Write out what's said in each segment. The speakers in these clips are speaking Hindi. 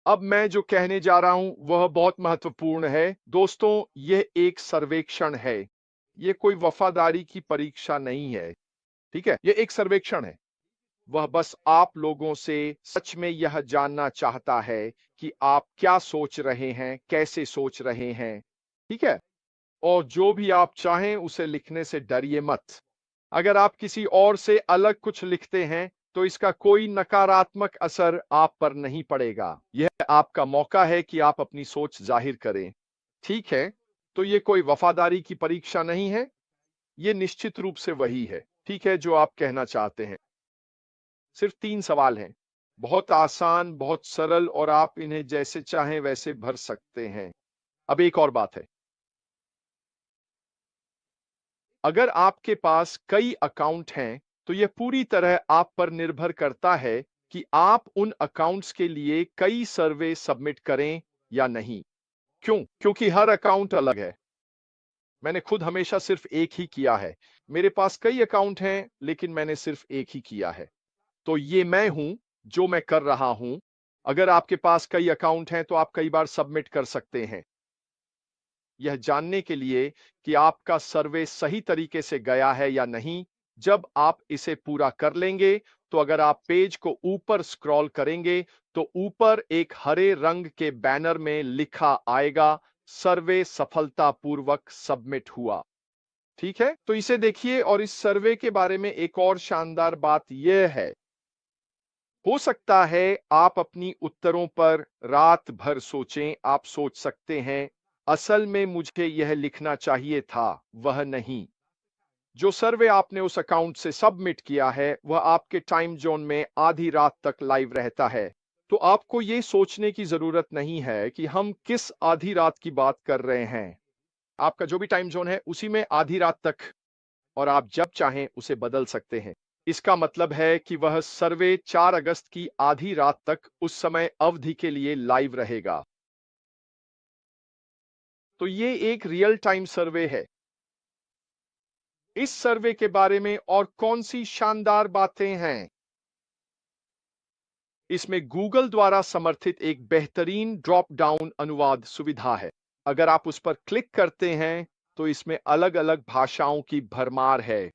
अब मैं जो कहने जा रहा हूं वह बहुत महत्वपूर्ण है। दोस्तों, यह एक सर्वेक्षण है। यह कोई वफादारी की परीक्षा नहीं है। ठीक है? यह एक सर्वेक्षण है। वह बस आप लोगों से सच में यह जानना चाहता है कि आप क्या सोच रहे हैं, कैसे सोच रहे हैं। ठीक है? और जो भी आप चाहें उसे लिखने से डरिए मत। अगर आप किसी और से अलग कुछ लिखते हैं तो इसका कोई नकारात्मक असर आप पर नहीं पड़ेगा। यह आपका मौका है कि आप अपनी सोच जाहिर करें। ठीक है? तो ये कोई वफादारी की परीक्षा नहीं है। ये निश्चित रूप से वही है। ठीक है, जो आप कहना चाहते हैं। सिर्फ 3 सवाल हैं। बहुत आसान, बहुत सरल और आप इन्हें जैसे चाहें वैसे भर सकते हैं। अब एक और बात है। अगर आपके पास कई अकाउंट हैं, तो यह पूरी तरह आप पर निर्भर करता है कि आप उन अकाउंट्स के लिए कई सर्वे सबमिट करें या नहीं। क्यों? क्योंकि हर अकाउंट अलग है। मैंने खुद हमेशा सिर्फ एक ही किया है। मेरे पास कई अकाउंट हैं, लेकिन मैंने सिर्फ एक ही किया है। तो ये मैं हूं, जो मैं कर रहा हूं। अगर आपके पास कई अकाउंट हैं, तो आप कई बार सबमिट कर सकते हैं। यह जानने के लिए कि आपका सर्वे सही तरीके से गया है या नहीं। जब आप इसे पूरा कर लेंगे, तो अगर आप पेज को ऊपर स्क्रॉल करेंगे, तो ऊपर एक हरे रंग के बैनर में लिखा आएगा, सर्वे सफलतापूर्वक सबमिट हुआ। ठीक है? तो इसे देखिए। और इस सर्वे के बारे में एक और शानदार बात यह है, हो सकता है आप अपनी उत्तरों पर रात भर सोचें। आप सोच सकते हैं, असल में मुझे यह लिखना चाहिए था, वह नहीं। जो सर्वे आपने उस अकाउंट से सबमिट किया है, वह आपके टाइम जोन में आधी रात तक लाइव रहता है। तो आपको यह सोचने की जरूरत नहीं है कि हम किस आधी रात की बात कर रहे हैं। आपका जो भी टाइम जोन है, उसी में आधी रात तक, और आप जब चाहें उसे बदल सकते हैं। इसका मतलब है कि वह सर्वे 4 अगस्त की आधी रात तक उस समय अवधि के लिए लाइव रहेगा। तो ये एक रियल टाइम सर्वे है। इस सर्वे के बारे में और कौन सी शानदार बातें हैं? इसमें गूगल द्वारा समर्थित एक बेहतरीन ड्रॉप डाउन अनुवाद सुविधा है। अगर आप उस पर क्लिक करते हैं, तो इसमें अलग-अलग भाषाओं की भरमार है।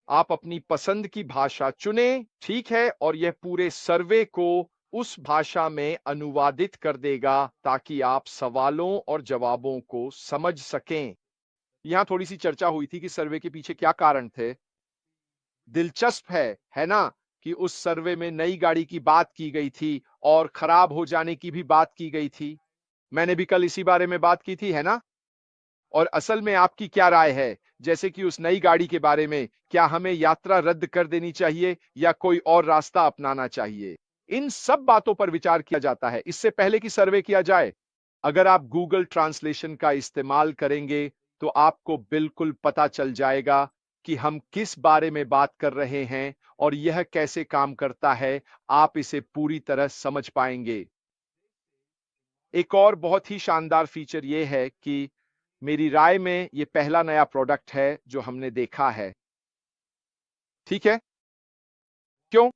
आप अपनी पसंद की भाषा चुनें, ठीक है? और यह पूरे सर्वे को उस भाषा में अनुवादित कर देगा, ताकि आप सवालों और जवाबों को समझ सकें। यहां थोड़ी सी चर्चा हुई थी कि सर्वे के पीछे क्या कारण थे। दिलचस्प है ना? कि उस सर्वे में नई गाड़ी की बात की गई थी और खराब हो जाने की भी बात की गई थी। मैंने भी कल इसी बारे में बात की थी, है ना? और असल में आपकी क्या राय है? जैसे कि उस नई गाड़ी के बारे में, क्या हमें यात्रा रद्द कर देनी चाहिए या कोई और रास्ता अपनाना चाहिए? इन सब बातों पर विचार किया जाता है इससे पहले कि सर्वे किया जाए। अगर आप गूगल ट्रांसलेशन का इस्तेमाल करेंगे, तो आपको बिल्कुल पता चल जाएगा कि हम किस बारे में बात कर रहे हैं और यह कैसे काम करता है। आप इसे पूरी तरह समझ पाएंगे। एक और बहुत ही शानदार फीचर यह है कि मेरी राय में यह पहला नया प्रोडक्ट है जो हमने देखा है। ठीक है? क्यों?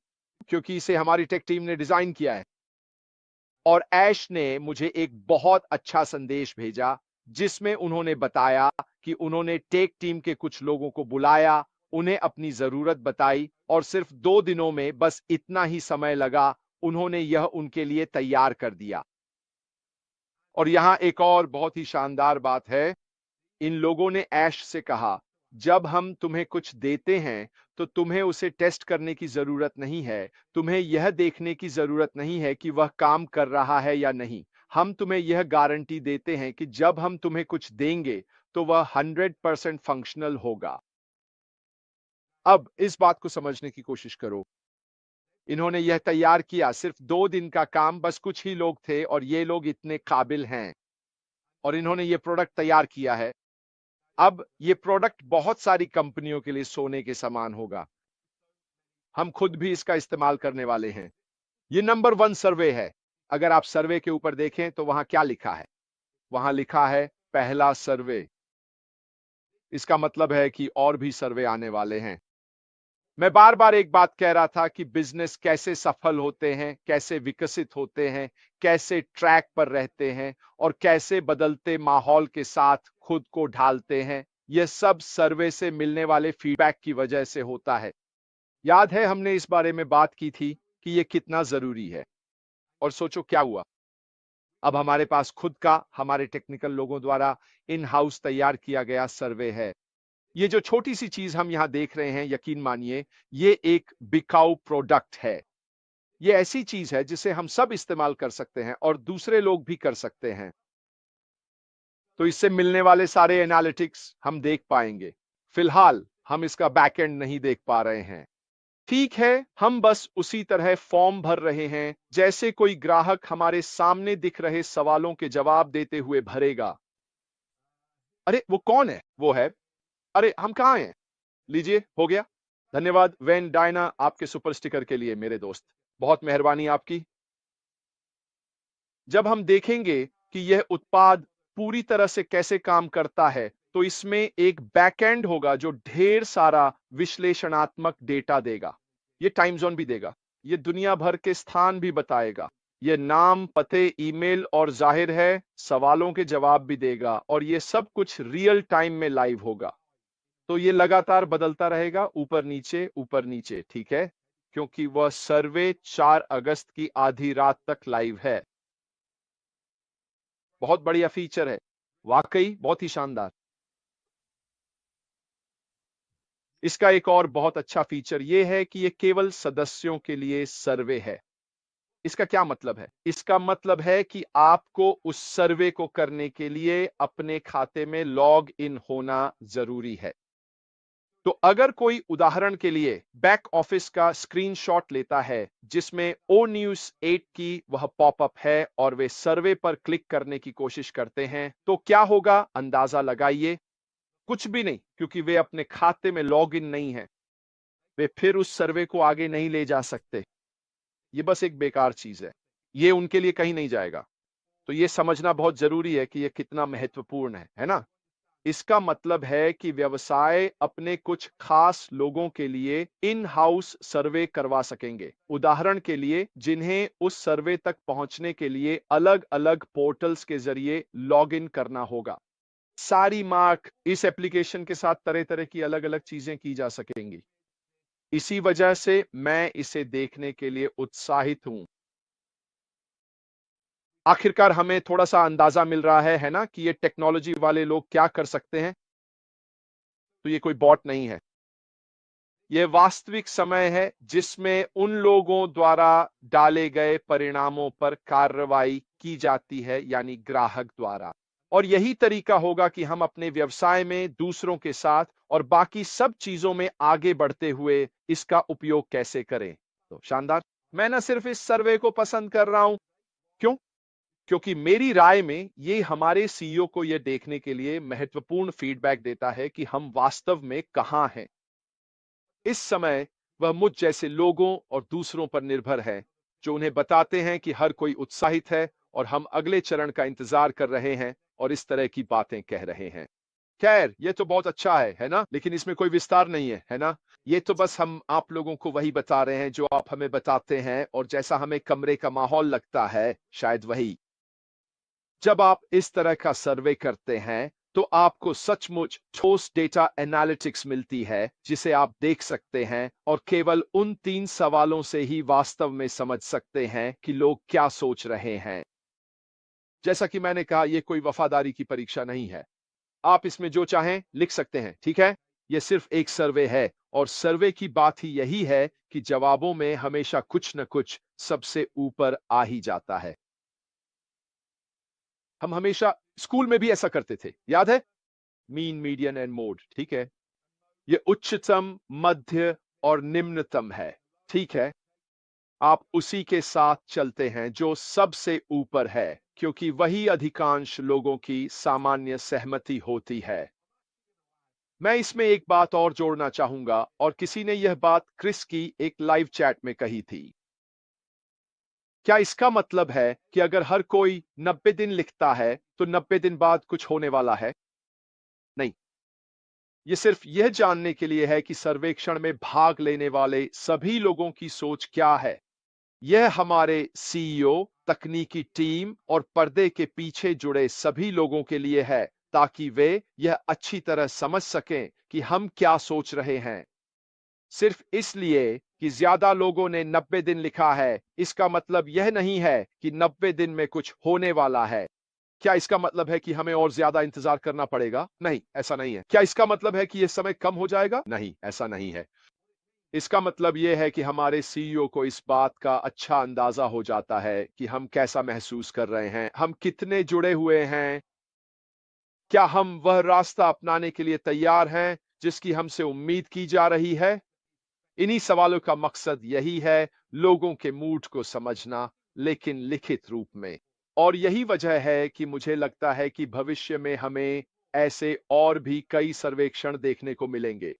क्योंकि इसे हमारी टेक टीम ने डिजाइन किया है। और ऐश ने मुझे एक बहुत अच्छा संदेश भेजा, जिसमें उन्होंने बताया कि उन्होंने टेक टीम के कुछ लोगों को बुलाया, उन्हें अपनी जरूरत बताई और सिर्फ 2 दिनों में, बस इतना ही समय लगा, उन्होंने यह उनके लिए तैयार कर दिया। और यहां एक और बहुत ही शानदार बात है। इन लोगों ने ऐश से कहा, जब हम तुम्हें कुछ देते हैं, तो तुम्हें उसे टेस्ट करने की जरूरत नहीं है। तुम्हें यह देखने की जरूरत नहीं है कि वह काम कर रहा है या नहीं। हम तुम्हें यह गारंटी देते हैं कि जब हम तुम्हें कुछ देंगे, तो वह 100% फंक्शनल होगा। अब इस बात को समझने की कोशिश करो। इन्होंने यह तैयार किया, सिर्फ 2 दिन का काम, बस कुछ ही लोग थे और ये लोग इतने काबिल हैं, और इन्होंने यह प्रोडक्ट तैयार किया है। अब ये प्रोडक्ट बहुत सारी कंपनियों के लिए सोने के समान होगा। हम खुद भी इसका इस्तेमाल करने वाले हैं। ये नंबर 1 सर्वे है। अगर आप सर्वे के ऊपर देखें, तो वहां क्या लिखा है? वहां लिखा है पहला सर्वे। इसका मतलब है कि और भी सर्वे आने वाले हैं। मैं बार बार एक बात कह रहा था कि बिजनेस कैसे सफल होते हैं, कैसे विकसित होते हैं, कैसे ट्रैक पर रहते हैं और कैसे बदलते माहौल के साथ खुद को ढालते हैं। यह सब सर्वे से मिलने वाले फीडबैक की वजह से होता है। याद है हमने इस बारे में बात की थी कि यह कितना जरूरी है। और सोचो क्या हुआ। अब हमारे पास खुद का, हमारे टेक्निकल लोगों द्वारा इन हाउस तैयार किया गया सर्वे है। ये जो छोटी सी चीज हम यहां देख रहे हैं, यकीन मानिए, ये एक बिकाऊ प्रोडक्ट है। ये ऐसी चीज है जिसे हम सब इस्तेमाल कर सकते हैं और दूसरे लोग भी कर सकते हैं। तो इससे मिलने वाले सारे एनालिटिक्स हम देख पाएंगे। फिलहाल हम इसका बैकएंड नहीं देख पा रहे हैं। ठीक है, हम बस उसी तरह फॉर्म भर रहे हैं जैसे कोई ग्राहक हमारे सामने दिख रहे सवालों के जवाब देते हुए भरेगा। अरे वो कौन है? वो है, अरे हम कहां हैं? लीजिए, हो गया। धन्यवाद वेन डायना आपके सुपर स्टिकर के लिए मेरे दोस्त। बहुत मेहरबानी आपकी। जब हम देखेंगे कि यह उत्पाद पूरी तरह से कैसे काम करता है, तो इसमें एक बैकएंड होगा जो ढेर सारा विश्लेषणात्मक डेटा देगा। यह टाइम जोन भी देगा, यह दुनिया भर के स्थान भी बताएगा, यह नाम, पते, ईमेल और जाहिर है सवालों के जवाब भी देगा, और यह सब कुछ रियल टाइम में लाइव होगा। तो ये लगातार बदलता रहेगा, ऊपर नीचे, ठीक है, क्योंकि वह सर्वे 4 अगस्त की आधी रात तक लाइव है। बहुत बढ़िया फीचर है, वाकई बहुत ही शानदार। इसका एक और बहुत अच्छा फीचर यह है कि यह केवल सदस्यों के लिए सर्वे है। इसका क्या मतलब है? इसका मतलब है कि आपको उस सर्वे को करने के लिए अपने खाते में लॉग इन होना जरूरी है। तो अगर कोई उदाहरण के लिए बैक ऑफिस का स्क्रीनशॉट लेता है जिसमें ओ न्यूज 8 की वह पॉपअप है और वे सर्वे पर क्लिक करने की कोशिश करते हैं, तो क्या होगा अंदाजा लगाइए। कुछ भी नहीं, क्योंकि वे अपने खाते में लॉग इन नहीं है। वे फिर उस सर्वे को आगे नहीं ले जा सकते। ये बस एक बेकार चीज है, ये उनके लिए कहीं नहीं जाएगा। तो ये समझना बहुत जरूरी है कि यह कितना महत्वपूर्ण है ना? इसका मतलब है कि व्यवसाय अपने कुछ खास लोगों के लिए इन हाउस सर्वे करवा सकेंगे। उदाहरण के लिए, जिन्हें उस सर्वे तक पहुंचने के लिए अलग अलग पोर्टल्स के जरिए लॉग इन करना होगा। सारी मार्क इस एप्लीकेशन के साथ तरह तरह की अलग अलग चीजें की जा सकेंगी। इसी वजह से मैं इसे देखने के लिए उत्साहित हूं। आखिरकार हमें थोड़ा सा अंदाजा मिल रहा है ना, कि ये टेक्नोलॉजी वाले लोग क्या कर सकते हैं। तो ये कोई बॉट नहीं है, यह वास्तविक समय है जिसमें उन लोगों द्वारा डाले गए परिणामों पर कार्रवाई की जाती है, यानी ग्राहक द्वारा। और यही तरीका होगा कि हम अपने व्यवसाय में दूसरों के साथ और बाकी सब चीजों में आगे बढ़ते हुए इसका उपयोग कैसे करें। तो शानदार। मैं ना सिर्फ इस सर्वे को पसंद कर रहा हूं। क्यों? क्योंकि मेरी राय में ये हमारे सीईओ को यह देखने के लिए महत्वपूर्ण फीडबैक देता है कि हम वास्तव में कहां हैं। इस समय वह मुझ जैसे लोगों और दूसरों पर निर्भर है, जो उन्हें बताते हैं कि हर कोई उत्साहित है और हम अगले चरण का इंतजार कर रहे हैं और इस तरह की बातें कह रहे हैं। खैर, ये तो बहुत अच्छा है ना? लेकिन इसमें कोई विस्तार नहीं है ना? ये तो बस हम आप लोगों को वही बता रहे हैं जो आप हमें बताते हैं, और जैसा हमें कमरे का माहौल लगता है, शायद वही। जब आप इस तरह का सर्वे करते हैं, तो आपको सचमुच ठोस डेटा एनालिटिक्स मिलती है जिसे आप देख सकते हैं और केवल उन 3 सवालों से ही वास्तव में समझ सकते हैं कि लोग क्या सोच रहे हैं। जैसा कि मैंने कहा, यह कोई वफादारी की परीक्षा नहीं है। आप इसमें जो चाहें लिख सकते हैं, ठीक है? यह सिर्फ एक सर्वे है, और सर्वे की बात ही यही है कि जवाबों में हमेशा कुछ न कुछ सबसे ऊपर आ ही जाता है। हम हमेशा स्कूल में भी ऐसा करते थे, याद है? मीन, मीडियन एंड मोड, ठीक है? ये उच्चतम, मध्य और निम्नतम है, ठीक है? आप उसी के साथ चलते हैं जो सबसे ऊपर है, क्योंकि वही अधिकांश लोगों की सामान्य सहमति होती है। मैं इसमें एक बात और जोड़ना चाहूंगा, और किसी ने यह बात क्रिस की एक लाइव चैट में कही थी। क्या इसका मतलब है कि अगर हर कोई 90 दिन लिखता है, तो 90 दिन बाद कुछ होने वाला है? नहीं। ये सिर्फ यह जानने के लिए है कि सर्वेक्षण में भाग लेने वाले सभी लोगों की सोच क्या है। यह हमारे सीईओ, तकनीकी टीम और पर्दे के पीछे जुड़े सभी लोगों के लिए है, ताकि वे यह अच्छी तरह समझ सकें कि हम क्या सोच रहे हैं। सिर्फ इसलिए कि ज्यादा लोगों ने 90 दिन लिखा है, इसका मतलब यह नहीं है कि 90 दिन में कुछ होने वाला है। क्या इसका मतलब है कि हमें और ज्यादा इंतजार करना पड़ेगा? नहीं, ऐसा नहीं है। क्या इसका मतलब है कि यह समय कम हो जाएगा? नहीं, ऐसा नहीं है। इसका मतलब यह है कि हमारे सीईओ को इस बात का अच्छा अंदाजा हो जाता है कि हम कैसा महसूस कर रहे हैं, हम कितने जुड़े हुए हैं, क्या हम वह रास्ता अपनाने के लिए तैयार हैं जिसकी हमसे उम्मीद की जा रही है। इन्हीं सवालों का मकसद यही है, लोगों के मूड को समझना, लेकिन लिखित रूप में। और यही वजह है कि मुझे लगता है कि भविष्य में हमें ऐसे और भी कई सर्वेक्षण देखने को मिलेंगे।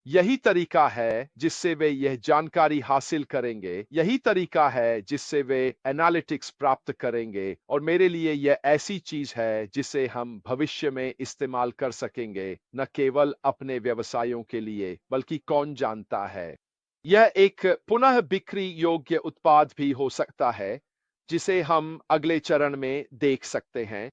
यही तरीका है जिससे वे यह जानकारी हासिल करेंगे, यही तरीका है जिससे वे एनालिटिक्स प्राप्त करेंगे, और मेरे लिए यह ऐसी चीज है जिसे हम भविष्य में इस्तेमाल कर सकेंगे, न केवल अपने व्यवसायों के लिए, बल्कि कौन जानता है, यह एक पुनः बिक्री योग्य उत्पाद भी हो सकता है, जिसे हम अगले चरण में देख सकते हैं।